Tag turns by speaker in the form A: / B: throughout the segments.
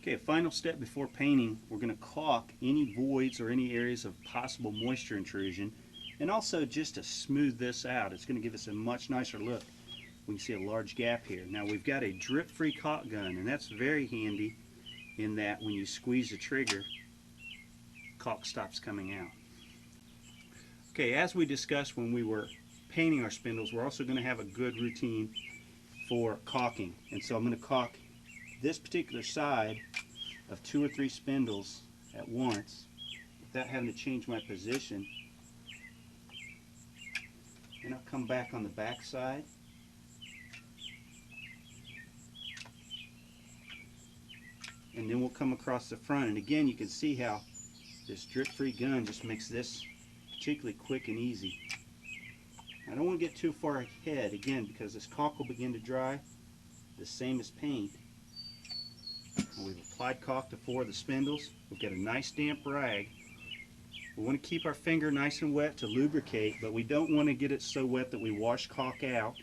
A: Okay, a final step before painting, we're going to caulk any voids or any areas of possible moisture intrusion, and also just to smooth this out. It's going to give us a much nicer look. We can see a large gap here. Now we've got a drip-free caulk gun, and that's very handy in that when you squeeze the trigger, caulk stops coming out. Okay, as we discussed when we were painting our spindles, we're also going to have a good routine for caulking. And so I'm going to caulk this particular side of 2 or 3 spindles at once without having to change my position. Then I'll come back on the back side. And then we'll come across the front. And again, you can see how this drip-free gun just makes this particularly quick and easy. I don't want to get too far ahead, again, because this caulk will begin to dry the same as paint. And we've applied caulk to 4 of the spindles. We've got a nice damp rag. We want to keep our finger nice and wet to lubricate, but we don't want to get it so wet that we wash caulk out,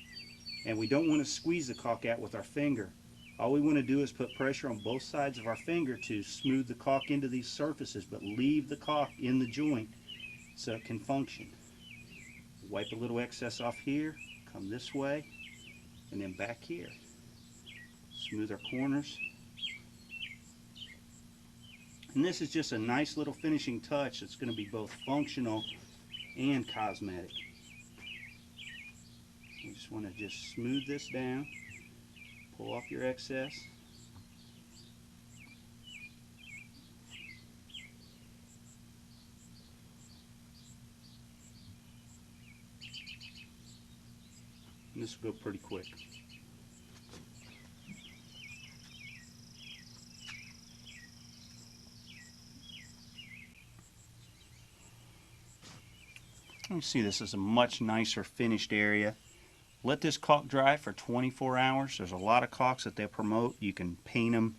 A: and we don't want to squeeze the caulk out with our finger. All we want to do is put pressure on both sides of our finger to smooth the caulk into these surfaces, but leave the caulk in the joint so it can function. Wipe a little excess off here, come this way, and then back here. Smooth our corners. And this is just a nice little finishing touch that's going to be both functional and cosmetic. You just want to just smooth this down, pull off your excess. And this will go pretty quick. You see this is a much nicer finished area. Let this caulk dry for 24 hours. There's a lot of caulks that they promote. You can paint them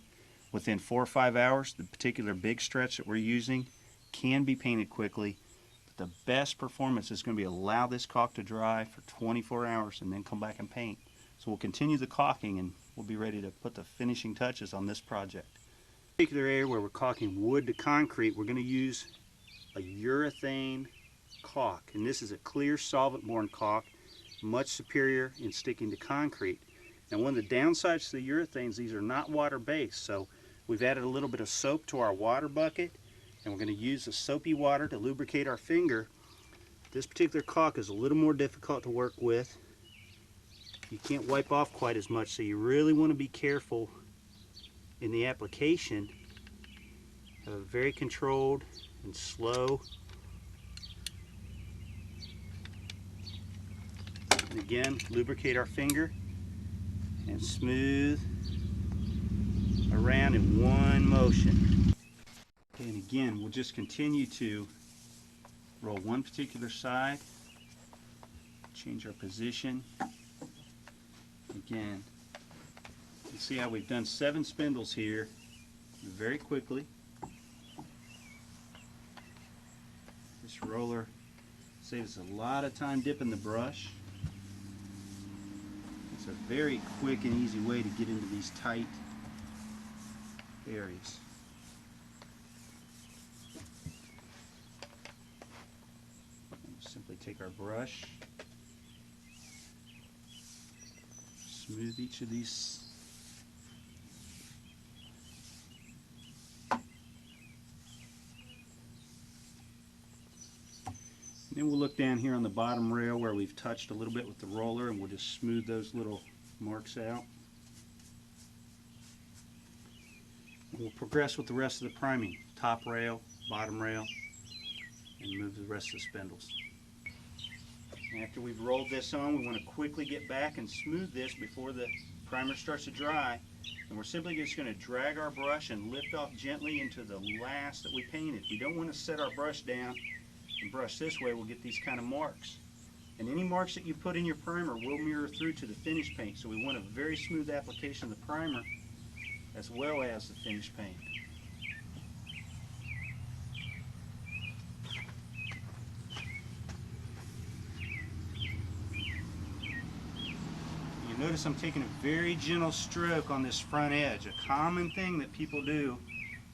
A: within 4 or 5 hours. The particular big stretch that we're using can be painted quickly. But the best performance is going to be allow this caulk to dry for 24 hours and then come back and paint. So we'll continue the caulking and we'll be ready to put the finishing touches on this project. In this particular area where we're caulking wood to concrete, we're going to use a urethane caulk, and this is a clear solvent-borne caulk, much superior in sticking to concrete. Now, one of the downsides to the urethanes, these are not water-based, so we've added a little bit of soap to our water bucket, and we're going to use the soapy water to lubricate our finger. This particular caulk is a little more difficult to work with. You can't wipe off quite as much, so you really want to be careful in the application. Have a very controlled and slow. And again, lubricate our finger and smooth around in one motion. Okay, and again, we'll just continue to roll one particular side, change our position. Again, you see how we've done 7 spindles here very quickly. This roller saves a lot of time dipping the brush. It's a very quick and easy way to get into these tight areas. Simply take our brush, smooth each of these. Then we'll look down here on the bottom rail where we've touched a little bit with the roller, and we'll just smooth those little marks out. And we'll progress with the rest of the priming, top rail, bottom rail, and move the rest of the spindles. After we've rolled this on, we want to quickly get back and smooth this before the primer starts to dry. And we're simply just going to drag our brush and lift off gently into the last that we painted. We don't want to set our brush down and brush this way. We'll get these kind of marks. And any marks that you put in your primer will mirror through to the finished paint. So we want a very smooth application of the primer as well as the finished paint. Notice I'm taking a very gentle stroke on this front edge. A common thing that people do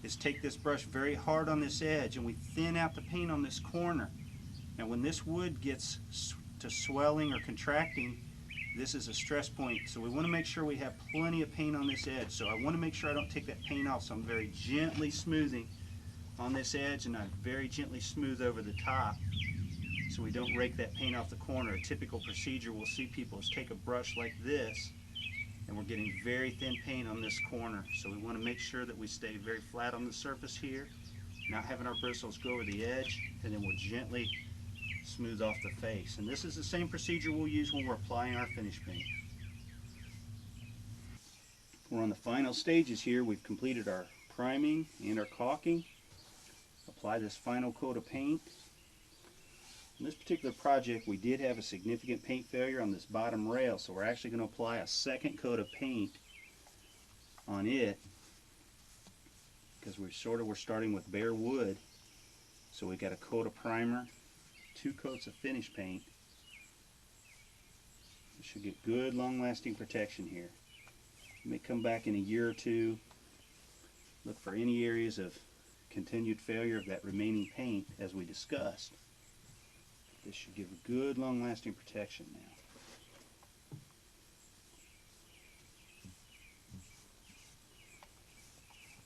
A: is take this brush very hard on this edge and we thin out the paint on this corner. Now when this wood gets to swelling or contracting, this is a stress point, so we want to make sure we have plenty of paint on this edge. So I want to make sure I don't take that paint off, so I'm very gently smoothing on this edge and I very gently smooth over the top so we don't rake that paint off the corner. A typical procedure we'll see people is take a brush like this and we're getting very thin paint on this corner. So we want to make sure that we stay very flat on the surface here, not having our bristles go over the edge, and then we'll gently smooth off the face. And this is the same procedure we'll use when we're applying our finish paint. We're on the final stages here. We've completed our priming and our caulking. Apply this final coat of paint. In this particular project we did have a significant paint failure on this bottom rail, so we're actually going to apply a second coat of paint on it because we're starting with bare wood. So we got a coat of primer, 2 coats of finish paint. We should get good long-lasting protection here. You may come back in a year or two, look for any areas of continued failure of that remaining paint as we discussed. This should give a good long-lasting protection now.